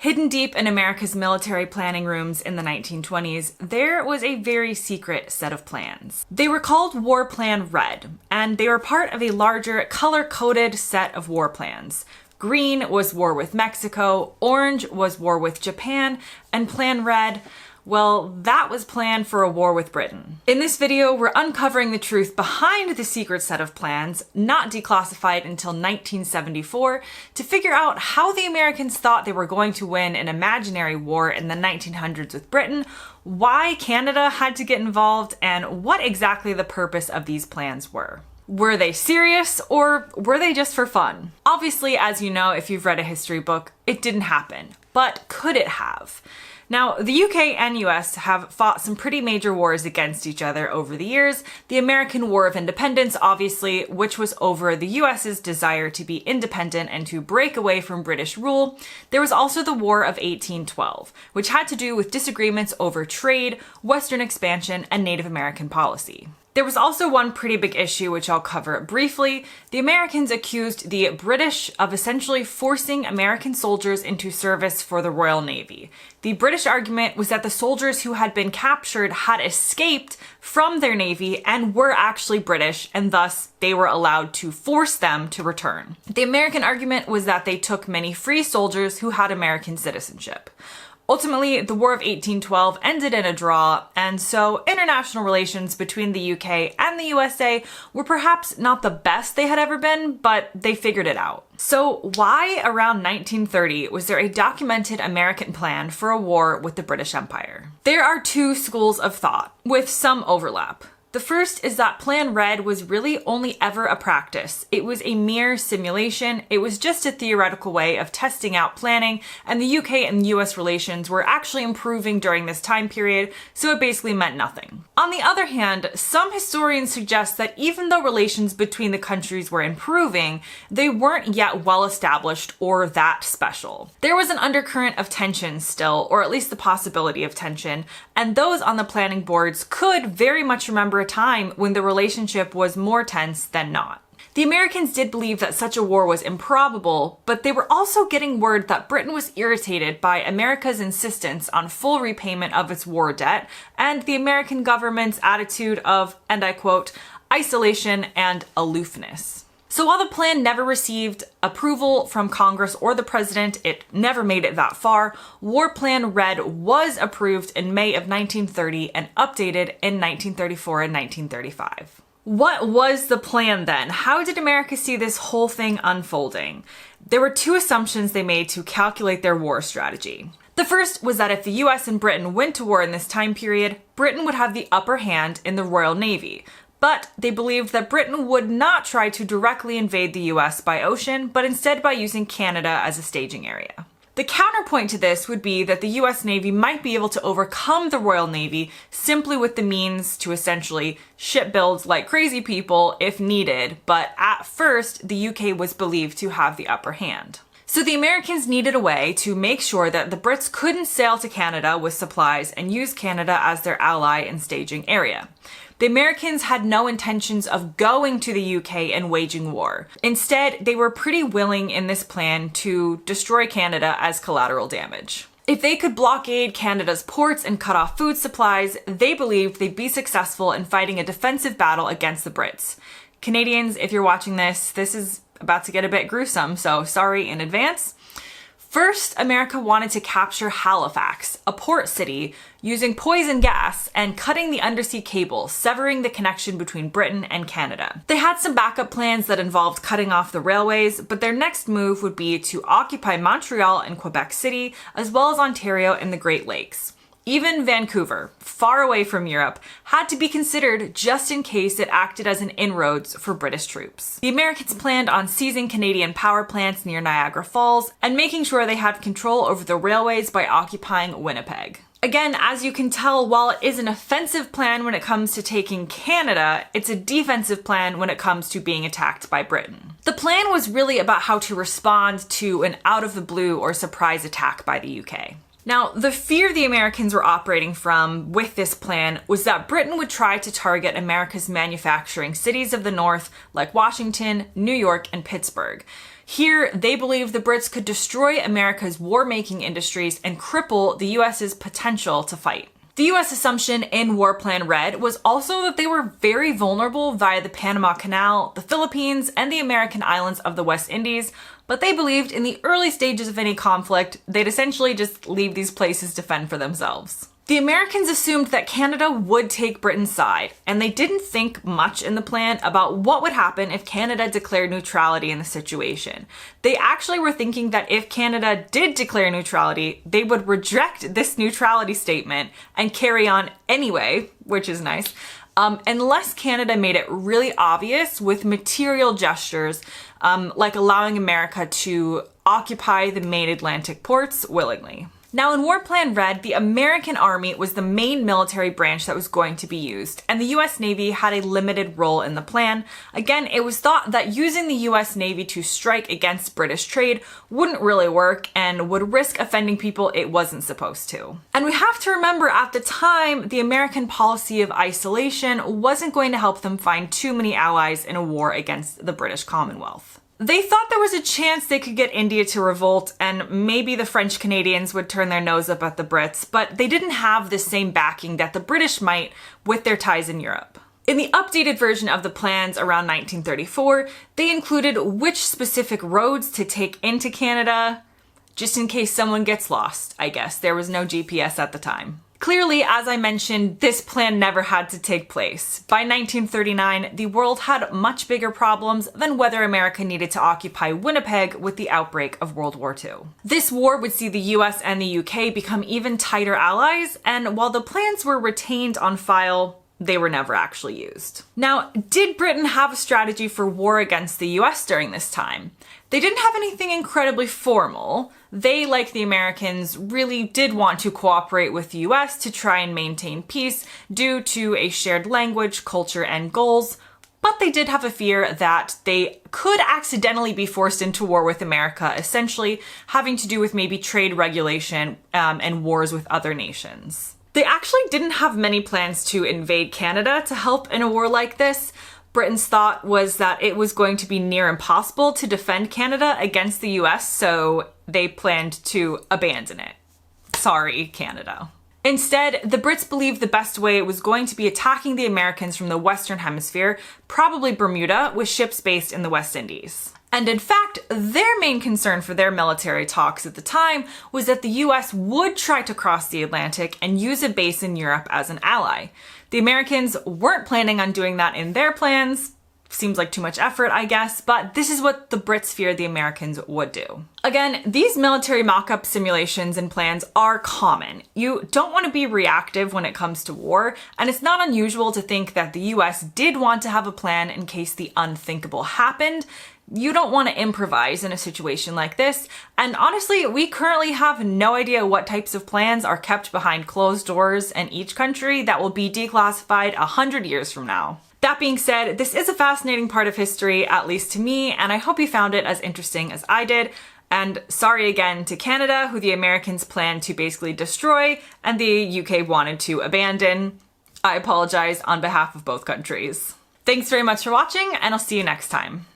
Hidden deep in America's military planning rooms in the 1920s, there was a very secret set of plans. They were called War Plan Red, and they were part of a larger color-coded set of war plans. Green was war with Mexico, orange was war with Japan, and Plan Red, well, that was planned for a war with Britain. In this video, we're uncovering the truth behind the secret set of plans, not declassified until 1974, to figure out how the Americans thought they were going to win an imaginary war in the 1900s with Britain, why Canada had to get involved, and what exactly the purpose of these plans were. Were they serious, or were they just for fun? Obviously, as you know, if you've read a history book, it didn't happen. But could it have? Now, the UK and US have fought some pretty major wars against each other over the years. The American War of Independence, obviously, which was over the US's desire to be independent and to break away from British rule. There was also the War of 1812, which had to do with disagreements over trade, Western expansion, and Native American policy. There was also one pretty big issue, which I'll cover briefly. The Americans accused the British of essentially forcing American soldiers into service for the Royal Navy. The British argument was that the soldiers who had been captured had escaped from their navy and were actually British, and thus they were allowed to force them to return. The American argument was that they took many free soldiers who had American citizenship. Ultimately, the War of 1812 ended in a draw, and so international relations between the UK and the USA were perhaps not the best they had ever been, but they figured it out. So why around 1930 was there a documented American plan for a war with the British Empire? There are two schools of thought, with some overlap. The first is that Plan Red was really only ever a practice. It was a mere simulation. It was just a theoretical way of testing out planning, and the UK and US relations were actually improving during this time period, so it basically meant nothing. On the other hand, some historians suggest that even though relations between the countries were improving, they weren't yet well established or that special. There was an undercurrent of tension still, or at least the possibility of tension, and those on the planning boards could very much remember a time when the relationship was more tense than not. The Americans did believe that such a war was improbable, but they were also getting word that Britain was irritated by America's insistence on full repayment of its war debt and the American government's attitude of, and I quote, isolation and aloofness. So while the plan never received approval from Congress or the president, it never made it that far, War Plan Red was approved in May of 1930 and updated in 1934 and 1935. What was the plan then? How did America see this whole thing unfolding? There were two assumptions they made to calculate their war strategy. The first was that if the US and Britain went to war in this time period, Britain would have the upper hand in the Royal Navy. But they believed that Britain would not try to directly invade the US by ocean, but instead by using Canada as a staging area. The counterpoint to this would be that the US Navy might be able to overcome the Royal Navy simply with the means to essentially shipbuild like crazy people if needed, but at first the UK was believed to have the upper hand. So the Americans needed a way to make sure that the Brits couldn't sail to Canada with supplies and use Canada as their ally and staging area. The Americans had no intentions of going to the UK and waging war. Instead, they were pretty willing in this plan to destroy Canada as collateral damage. If they could blockade Canada's ports and cut off food supplies, they believed they'd be successful in fighting a defensive battle against the Brits. Canadians, if you're watching this is about to get a bit gruesome, so sorry in advance. First, America wanted to capture Halifax, a port city, using poison gas and cutting the undersea cable, severing the connection between Britain and Canada. They had some backup plans that involved cutting off the railways, but their next move would be to occupy Montreal and Quebec City, as well as Ontario and the Great Lakes. Even Vancouver, far away from Europe, had to be considered just in case it acted as an inroads for British troops. The Americans planned on seizing Canadian power plants near Niagara Falls and making sure they had control over the railways by occupying Winnipeg. Again, as you can tell, while it is an offensive plan when it comes to taking Canada, it's a defensive plan when it comes to being attacked by Britain. The plan was really about how to respond to an out-of-the-blue or surprise attack by the UK. Now, the fear the Americans were operating from with this plan was that Britain would try to target America's manufacturing cities of the North like Washington, New York, and Pittsburgh. Here, they believed the Brits could destroy America's war-making industries and cripple the US's potential to fight. The US assumption in War Plan Red was also that they were very vulnerable via the Panama Canal, the Philippines, and the American islands of the West Indies, but they believed in the early stages of any conflict, they'd essentially just leave these places to fend for themselves. The Americans assumed that Canada would take Britain's side, and they didn't think much in the plan about what would happen if Canada declared neutrality in the situation. They actually were thinking that if Canada did declare neutrality, they would reject this neutrality statement and carry on anyway, which is nice, unless Canada made it really obvious with material gestures, like allowing America to occupy the main Atlantic ports willingly. Now, in War Plan Red, the American Army was the main military branch that was going to be used, and the US Navy had a limited role in the plan. Again, it was thought that using the US Navy to strike against British trade wouldn't really work and would risk offending people it wasn't supposed to. And we have to remember, at the time, the American policy of isolation wasn't going to help them find too many allies in a war against the British Commonwealth. They thought there was a chance they could get India to revolt and maybe the French Canadians would turn their nose up at the Brits, but they didn't have the same backing that the British might with their ties in Europe. In the updated version of the plans around 1934, they included which specific roads to take into Canada, just in case someone gets lost, I guess. There was no GPS at the time. Clearly, as I mentioned, this plan never had to take place. By 1939, the world had much bigger problems than whether America needed to occupy Winnipeg with the outbreak of World War II. This war would see the US and the UK become even tighter allies, and while the plans were retained on file, they were never actually used. Now, did Britain have a strategy for war against the US during this time? They didn't have anything incredibly formal. They, like the Americans, really did want to cooperate with the US to try and maintain peace due to a shared language, culture, and goals, but they did have a fear that they could accidentally be forced into war with America, essentially having to do with maybe trade regulation and wars with other nations. They actually didn't have many plans to invade Canada to help in a war like this. Britain's thought was that it was going to be near impossible to defend Canada against the US, so they planned to abandon it. Sorry, Canada. Instead, the Brits believed the best way was going to be attacking the Americans from the Western Hemisphere, probably Bermuda, with ships based in the West Indies. And in fact, their main concern for their military talks at the time was that the US would try to cross the Atlantic and use a base in Europe as an ally. The Americans weren't planning on doing that in their plans. Seems like too much effort, I guess, but this is what the Brits feared the Americans would do. Again, these military mock-up simulations and plans are common. You don't want to be reactive when it comes to war, and it's not unusual to think that the US did want to have a plan in case the unthinkable happened. You don't want to improvise in a situation like this, and honestly, we currently have no idea what types of plans are kept behind closed doors in each country that will be declassified 100 years from now. That being said, this is a fascinating part of history, at least to me, and I hope you found it as interesting as I did. And sorry again to Canada, who the Americans planned to basically destroy and the UK wanted to abandon. I apologize on behalf of both countries. Thanks very much for watching, and I'll see you next time.